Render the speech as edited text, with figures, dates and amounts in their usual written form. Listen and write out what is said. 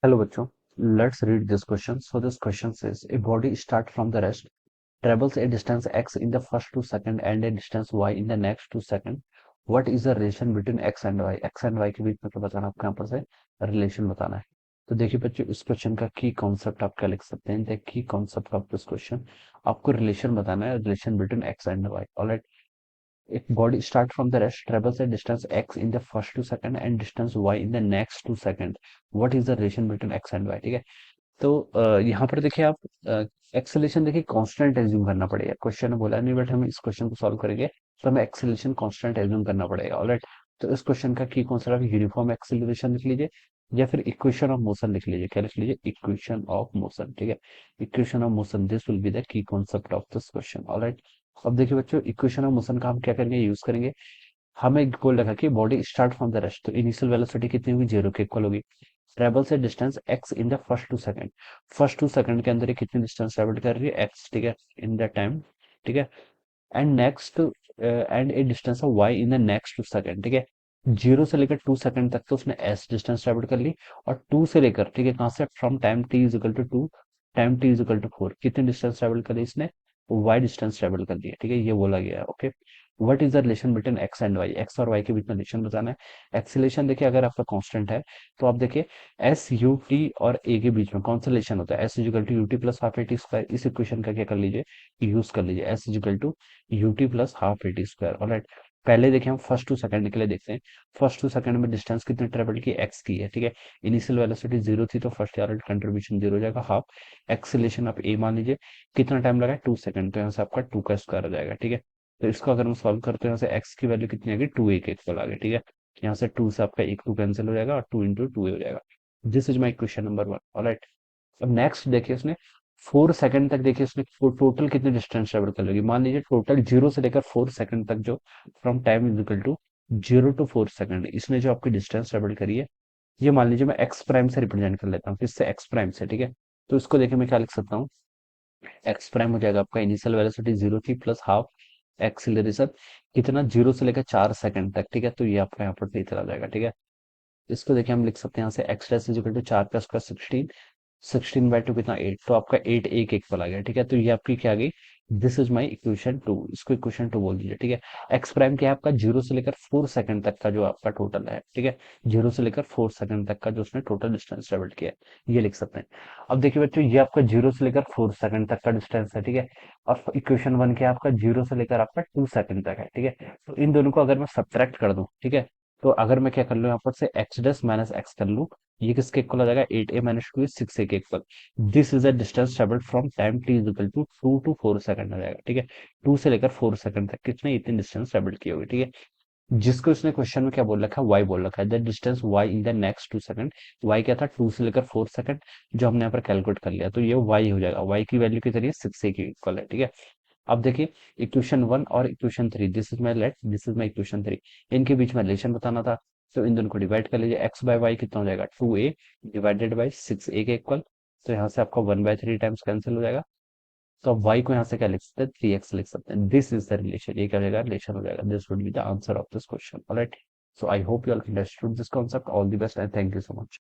Hello बच्चों, let's read this question. So this question says a body start from the rest, travels a distance x in the first 2 seconds and a distance y in the next 2 seconds. What is the relation between x and y? x and y के बीच में क्या बताना है आपको यहाँ पर से रिलेशन बताना है। तो देखिए बच्चों इस क्वेश्चन का की कॉन्सेप्ट आप क्या लिख सकते हैं। The key concept of this question आपको रिलेशन बताना है, relation between x and y. Alright, if body start from the rest, travels a distance x in the first 2 seconds and distance y in the next 2 seconds, what is the relation between x and y? ठीक है। तो यहाँ पर देखिए आप acceleration देखिए constant assume करना पड़ेगा। क्वेश्चन में बोला नहीं, बट हम इस क्वेश्चन को सॉल्व करेंगे तो हमें एक्सेलेरेशन कांस्टेंट एज्यूम करना पड़ेगा। ऑलराइट, तो इस क्वेश्चन का की कॉन्सेप्ट आप यूनिफॉर्म एक्सेलरेशन लिख लीजिए या फिर इक्वेशन ऑफ मोशन लिख लीजिए। क्या लिख लीजिए? Equation of motion. ठीक है, equation of motion, this will be the key concept of this question. Alright, अब देखिए बच्चों इक्वेशन ऑफ मोशन का हम क्या करेंगे, यूज करेंगे। हमें एक गोल रखा कि body start from the rest, तो इनिशियल वेलोसिटी कितनी होगी, 0 के इक्वल होगी। ट्रेवल से distance x in the first 2 second, first 2 second के अंदर ये कितनी डिस्टेंस ट्रेवल कर रही है, x। ठीक है, इन द टाइम। ठीक है, and next and A distance of y in the next 2 second. ठीक है, 0 से लेकर 2 सेकंड तक तो उसने s डिस्टेंस ट्रेवल कर ली, और 2 से लेकर, ठीक है, कहां से, from time t is equal to 2, time t is equal to 4, कितनी डिस्टेंस ट्रेवल कर ली इसने, y डिस्टेंस ट्रेवल कर लिया। ठीक है, ये बोला गया है। Okay, what is the relation between x and y? X और वाई के बीच में रिलेशन बताना है। एक्सीलेशन देखिए अगर आपका कांस्टेंट है तो आप देखिए एस यू टी और ए के बीच में कौन सा रिलेशन होता है, s is equal to u t plus half a t square. इस इक्वेशन का क्या कर लीजिए, यूज कर लीजिए, s is equal to u t plus half a t square. Alright, पहले देखिए हम फर्स्ट 2 सेकंड के लिए देखते हैं। फर्स्ट 2 सेकंड में डिस्टेंस कितनी ट्रेवल की, एक्स की है। ठीक है, इनिशियल वेलोसिटी 0 थी तो फर्स्ट यार कंट्रीब्यूशन 0 हो जाएगा, हाफ। एक्सीलेशन आप ए मान लीजिए, कितना टाइम लगा, 2 सेकंड, तो यहाँ से आपका 2 का स्क्वायर आ जाएगा। ठीक है, तो इसको अगर हम सॉल्व करते हैं, यहाँ से x की वैल्यू कितनी आ गई, 2a के इक्वल आ गई। ठीक है, यहाँ से 2 से आपका 1 2 कैंसिल हो जाएगा और 2 इंटू 2 हो जाएगा। This is my equation number 1। Alright, अब नेक्स्ट देखिए उसने 4 सेकंड तक, देखिए उसने टोटल कितनी डिस्टेंस ट्रेवल कर लेगी। मान लीजिए टोटल 0 से लेकर 4 सेकंड तक, जो from time is equal to 0 to 4 second, इसने जो आपकी डिस्टेंस ट्रेवल करी है, ये मान लीजिए मैं एक्स प्राइम से रिप्रेजेंट कर लेता हूँ, किससे, एक्स प्राइम से। ठीक है, तो इसको देखिए मैं क्या लिख सकता हूँ, एक्स प्राइम हो जाएगा आपका इनिशियल वेलोसिटी 0 थी प्लस हाफ एक्सीलरेशन, कितना, 0 से लेकर 4 सेकंड तक। ठीक है, तो ये आपका यहाँ पर सही चला जाएगा। ठीक है, इसको देखिए हम लिख सकते हैं यहाँ से x dash is equal to 4 का स्क्वायर 16, 16/2 कितना, 8, तो आपका 8 एक इक्वल आ गया। ठीक है, तो ये आपकी क्या आ गई, दिस इज माई इक्वेशन 2, इसको इक्वेशन 2 बोल दीजिए। ठीक है, एक्स प्राइम क्या है आपका, 0 से लेकर 4 सेकंड तक का जो आपका टोटल है। ठीक है, 0 से लेकर 4 सेकंड तक का जो उसने टोटल डिस्टेंस ट्रेवल किया है, ये लिख सकते हैं। अब देखिए बच्चों ये आपका 0 से लेकर 4 सेकंड तक का डिस्टेंस है। ठीक है, और इक्वेशन 1 क्या है आपका, 0 से लेकर आपका 2 सेकंड तक है। ठीक है, तो इन दोनों को अगर मैं सब्ट्रैक्ट कर दूं, ठीक है, तो अगर मैं क्या कर लूं, यहाँ पर से एक्स डैश माइनस एक्स कर लूं, ये किसके इक्वल आ जाएगा, 8a माइनस 2 6 a के equal. This is the distance travel from time t is equal to 2 to 4 second आ जाएगा। ठीक है, 2 से लेकर 4 सेकंड तक कितने, इतनी डिस्टेंस ट्रेवल की होगी। ठीक है, जिसको इसने क्वेश्चन में क्या बोल रखा है, y बोल रखा है, the distance y in the next 2 second. y क्या था, 2 से लेकर 4 सेकंड, जो हमने यहाँ पर कैलकुलेट कर लिया, तो ये y हो जाएगा। y की वैल्यू कितनी है, 6a के इक्वल है। ठीक है, अब देखिए इक्वेशन 1 और equation 3, this is my let, this is my equation 3, इनके बीच में रिलेशन बताना था। तो इन दोनों को डिवाइड कर लीजिए, एक्स बाय वाई कितना हो जाएगा, 2a डिवाइडेड बाई 6a के इक्वल, तो यहाँ से आपका 1/3 टाइम्स कैंसिल हो जाएगा। तो अब y को यहाँ से क्या लिख सकते हैं, 3x लिख सकते हैं। दिस इज द रिलेशन, ये क्या हो जाएगा, रिलेशन हो जाएगा। This would be the answer of this question. Alright, so I hope you all understood this concept. All the best and thank you so much.